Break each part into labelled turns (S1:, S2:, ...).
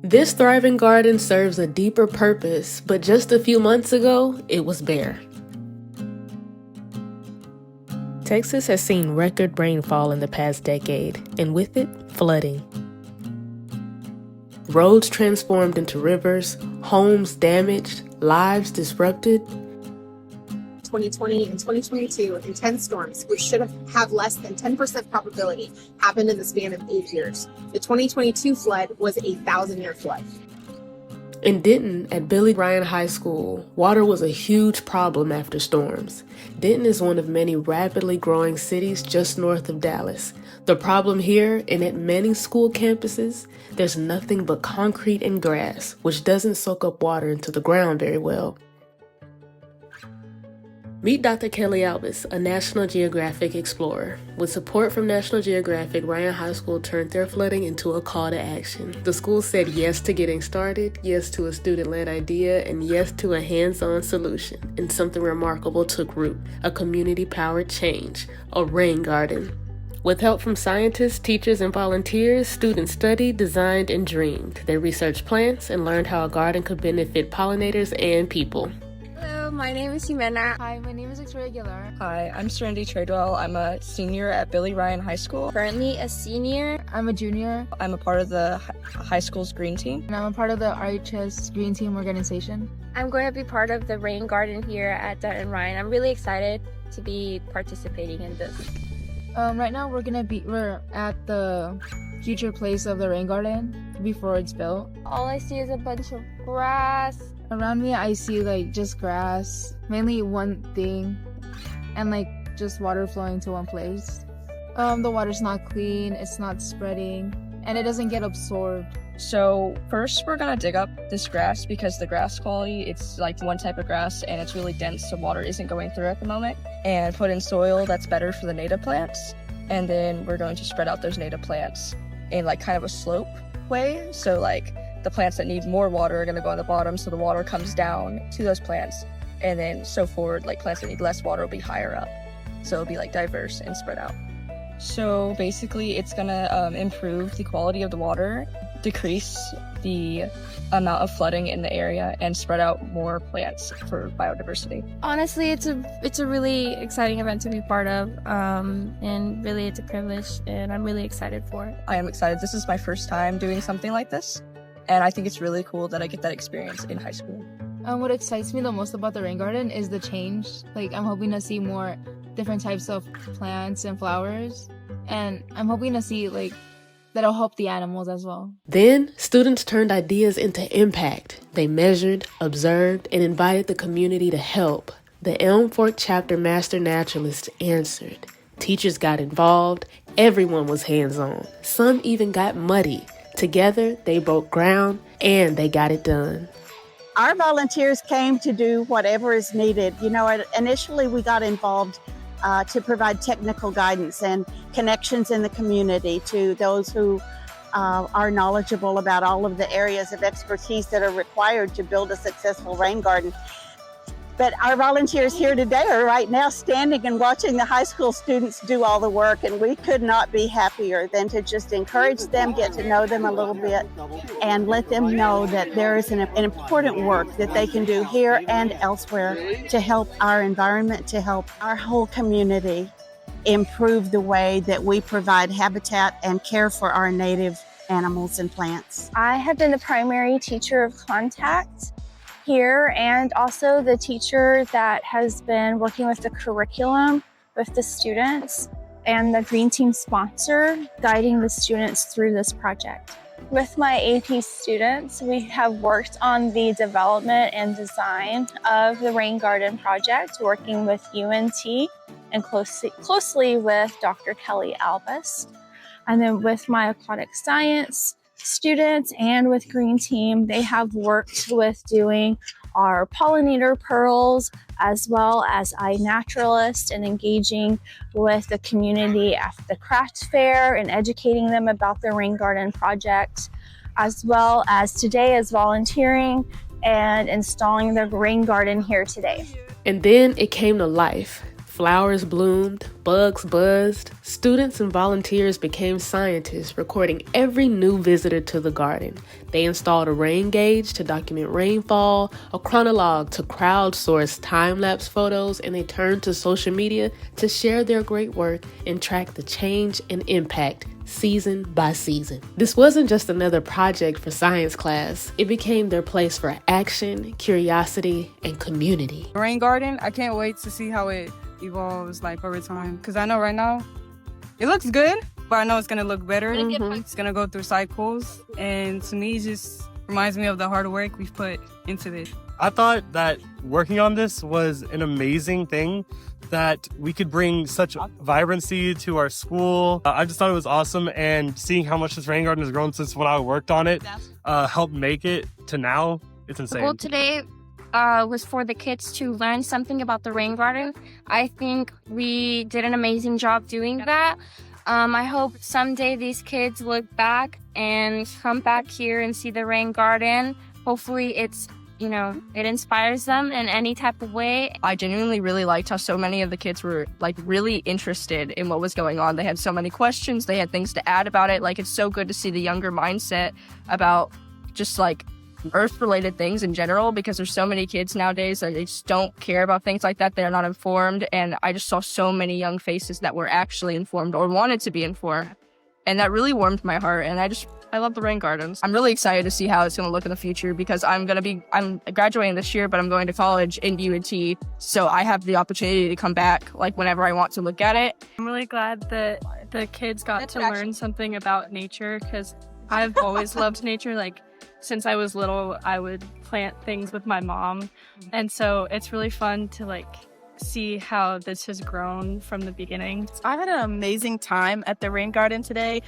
S1: This thriving garden serves a deeper purpose, but just a few months ago, it was bare. Texas has seen record rainfall in the past decade, and with it, flooding. Roads transformed into rivers, homes damaged, lives disrupted.
S2: 2020 and 2022 intense storms, which should have less than 10% probability, happened in the span of 8 years. The 2022 flood was a 1,000-year flood.
S1: In Denton, at Billy Ryan High School, water was a huge problem after storms. Denton is one of many rapidly growing cities just north of Dallas. The problem here, and at many school campuses, there's nothing but concrete and grass, which doesn't soak up water into the ground very well. Meet Dr. Kelly Albus, a National Geographic explorer. With support from National Geographic, Ryan High School turned their flooding into a call to action. The school said yes to getting started, yes to a student-led idea, and yes to a hands-on solution. And something remarkable took root, a community-powered change, a rain garden. With help from scientists, teachers, and volunteers, students studied, designed, and dreamed. They researched plants and learned how a garden could benefit pollinators and people.
S3: Hello, my name is Jimena.
S4: Hi, my name is Victoria Aguilar.
S5: Hi, I'm Serenity Tradewell. I'm a senior at Billy Ryan High School.
S3: Currently a senior.
S4: I'm a junior.
S5: I'm a part of the high school's green team.
S4: And I'm a part of the RHS Green Team organization.
S3: I'm going to be part of the rain garden here at Denton Ryan. I'm really excited to be participating in this.
S4: Right now we're at the future place of the rain garden before it's built.
S3: All I see is a bunch of grass.
S4: Around me I see just grass, mainly one thing, and just water flowing to one place. The water's not clean, it's not spreading, and it doesn't get absorbed.
S5: So first we're gonna dig up this grass because the grass quality, it's one type of grass and it's really dense, so water isn't going through at the moment, and put in soil that's better for the native plants. And then we're going to spread out those native plants in kind of a slope way. So the plants that need more water are going to go on the bottom, so the water comes down to those plants, and then so forward, plants that need less water will be higher up, so it'll be diverse and spread out. So basically it's going to improve the quality of the water, decrease the amount of flooding in the area, and spread out more plants for biodiversity.
S3: Honestly, it's a really exciting event to be part of, and really it's a privilege, and I'm really excited for it.
S5: I am excited. This is my first time doing something like this, and I think it's really cool that I get that experience in high school.
S4: What excites me the most about the rain garden is the change. I'm hoping to see more different types of plants and flowers, and I'm hoping to see that'll help the animals as well.
S1: Then, students turned ideas into impact. They measured, observed, and invited the community to help. The Elm Fork chapter master naturalist answered. Teachers got involved. Everyone was hands-on. Some even got muddy. Together, they broke ground, and they got it done.
S6: Our volunteers came to do whatever is needed. Initially we got involved to provide technical guidance and connections in the community to those who are knowledgeable about all of the areas of expertise that are required to build a successful rain garden. But our volunteers here today are right now standing and watching the high school students do all the work, and we could not be happier than to just encourage them, get to know them a little bit, and let them know that there is an important work that they can do here and elsewhere to help our environment, to help our whole community improve the way that we provide habitat and care for our native animals and plants.
S3: I have been the primary teacher of contact here, and also the teacher that has been working with the curriculum with the students, and the Green Team sponsor guiding the students through this project. With my AP students, we have worked on the development and design of the Rain Garden project, working with UNT and closely with Dr. Kelly Albus. And then with my aquatic science students and with Green Team, they have worked with doing our pollinator pearls, as well as iNaturalist, and engaging with the community at the craft fair and educating them about the Rain Garden project, as well as today as volunteering and installing the rain garden here today.
S1: And then it came to life. Flowers bloomed, bugs buzzed, students and volunteers became scientists, recording every new visitor to the garden. They installed a rain gauge to document rainfall, a chronologue to crowdsource time-lapse photos, and they turned to social media to share their great work and track the change and impact season by season. This wasn't just another project for science class. It became their place for action, curiosity, and community.
S7: Rain garden, I can't wait to see how it evolves like over time, because I know right now it looks good, but I know it's gonna look better. It's gonna go through cycles, and to me it just reminds me of the hard work we've put into this.
S8: I thought that working on this was an amazing thing, that we could bring such vibrancy to our school. I just thought it was awesome, and seeing how much this rain garden has grown since when I worked on it helped make it to now. It's insane.
S9: Well, today was for the kids to learn something about the rain garden. I think we did an amazing job doing that. I hope someday these kids look back and come back here and see the rain garden. Hopefully it inspires them in any type of way.
S5: I genuinely really liked how so many of the kids were like really interested in what was going on. They had so many questions, they had things to add about it. Like, it's so good to see the younger mindset about just like Earth-related things in general, because there's so many kids nowadays that they just don't care about things like that. They're not informed, and I just saw so many young faces that were actually informed or wanted to be informed, and that really warmed my heart. And I love the rain gardens. I'm really excited to see how it's going to look in the future, because I'm graduating this year, but I'm going to college in UNT, so I have the opportunity to come back like whenever I want to look at it.
S10: I'm really glad that the kids got to learn something about nature, because I've always loved nature. Like, since I was little, I would plant things with my mom, and so it's really fun to see how this has grown from the beginning.
S11: I had an amazing time at the rain garden today.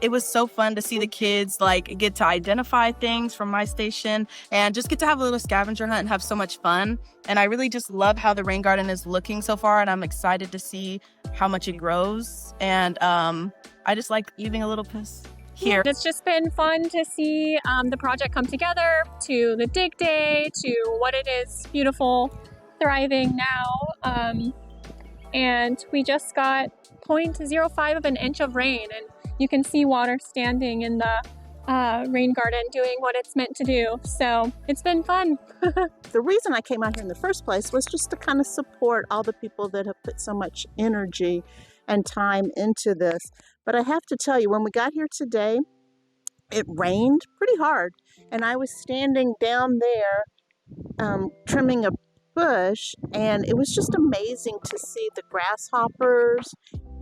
S11: It was so fun to see the kids get to identify things from my station and just get to have a little scavenger hunt and have so much fun. And I really just love how the rain garden is looking so far, and I'm excited to see how much it grows. And I just like eating a little piece here.
S12: It's just been fun to see the project come together, to the dig day, to what it is beautiful, thriving now. And we just got 0.05 of an inch of rain, and you can see water standing in the rain garden doing what it's meant to do. So it's been fun.
S6: The reason I came out here in the first place was just to kind of support all the people that have put so much energy and time into this. But I have to tell you, when we got here today, it rained pretty hard, and I was standing down there trimming a bush, and it was just amazing to see the grasshoppers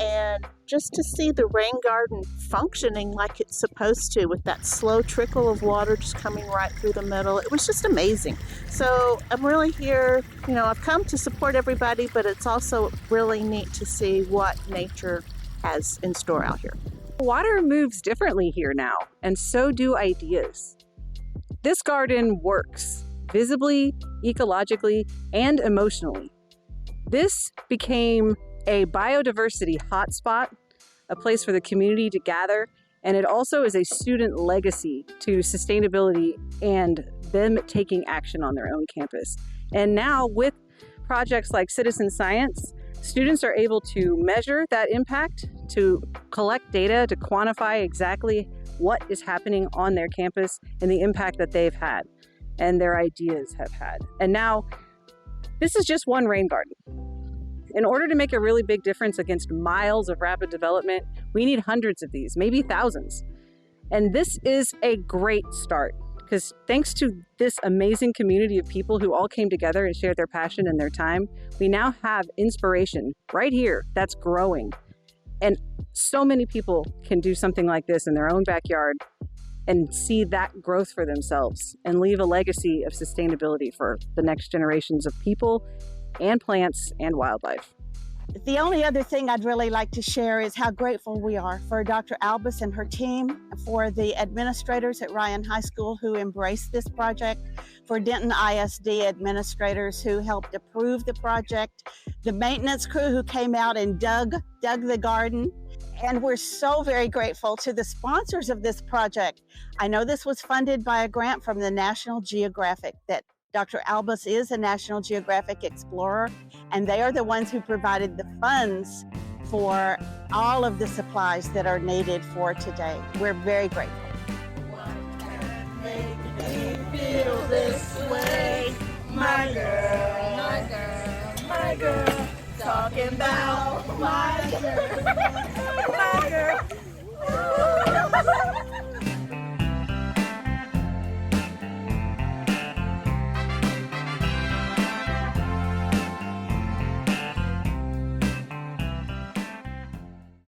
S6: and just to see the rain garden functioning like it's supposed to, with that slow trickle of water just coming right through the middle. It was just amazing. So I'm really here, I've come to support everybody, but it's also really neat to see what nature has in store out here.
S13: Water moves differently here now, and so do ideas. This garden works visibly, ecologically, and emotionally. This became a biodiversity hotspot, a place for the community to gather, and it also is a student legacy to sustainability and them taking action on their own campus. And now with projects like Citizen Science, students are able to measure that impact, to collect data, to quantify exactly what is happening on their campus and the impact that they've had and their ideas have had. And now, this is just one rain garden. In order to make a really big difference against miles of rapid development, we need hundreds of these, maybe thousands. And this is a great start, because thanks to this amazing community of people who all came together and shared their passion and their time, we now have inspiration right here that's growing. And so many people can do something like this in their own backyard and see that growth for themselves and leave a legacy of sustainability for the next generations of people and plants and wildlife.
S6: The only other thing I'd really like to share is how grateful we are for Dr. Albus and her team, for the administrators at Ryan High School who embraced this project, for Denton ISD administrators who helped approve the project, the maintenance crew who came out and dug the garden. And we're so very grateful to the sponsors of this project. I know this was funded by a grant from the National Geographic that Dr. Albus is a National Geographic explorer, and they are the ones who provided the funds for all of the supplies that are needed for today. We're very grateful.
S14: Feel this way, my girl, my girl, my girl, talking about my girl, my girl.